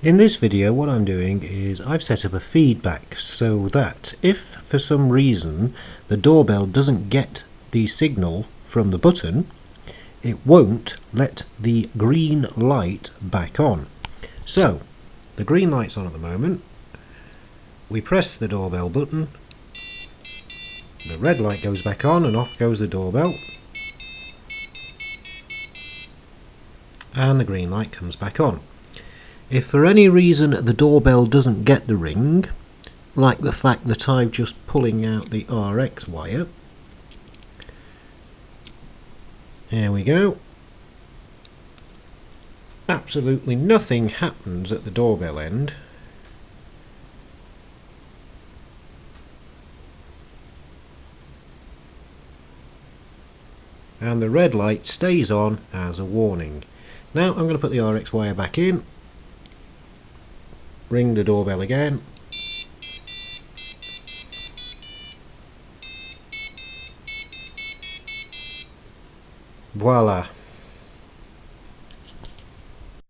In this video what I'm doing is I've set up a feedback so that if for some reason the doorbell doesn't get the signal from the button, it won't let the green light back on. So the green light's on at the moment, we press the doorbell button, the red light goes back on and off goes the doorbell, and the green light comes back on. If for any reason the doorbell doesn't get the ring, like the fact that I'm just pulling out the RX wire, there we go, absolutely nothing happens at the doorbell end. And the red light stays on as a warning. Now I'm going to put the RX wire back in, ring the doorbell again, voila,